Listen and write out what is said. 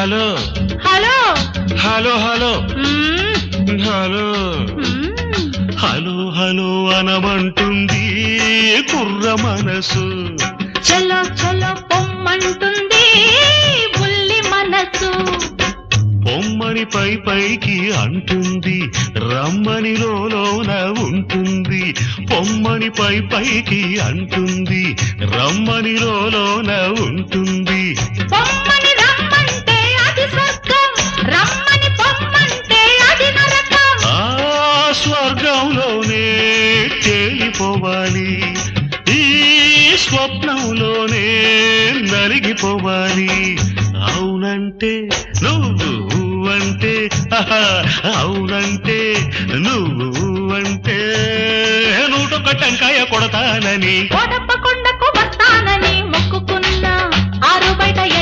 Hello hello hello hello hello మ్మ్. Hello hello అనమంటుంది కుర్ర మనసు చలో చలో పొమ్మంటుంది బుల్లి మనసు. బొమ్మని పై పైకి అంటుంది రమ్మని లోన ఉంటుంది బొమ్మని పై పైకి అంటుంది రమ్మని లోన ఉంటుంది పొమ్మని రమ్మంటే అది స్వర్గం, రమ్మని పొమ్మంటే అది నరకం. ఆ స్వర్గంలోనే తేలిపోవాలి ఈ స్వప్నంలోనే నలిగిపోవాలి అవునంటే నువ్వు అంటే అవునంటే నువ్వు అంటే 101 టెంకాయ కొడతానని కోటప్పకొండకు వస్తానని మొక్కుకున్నా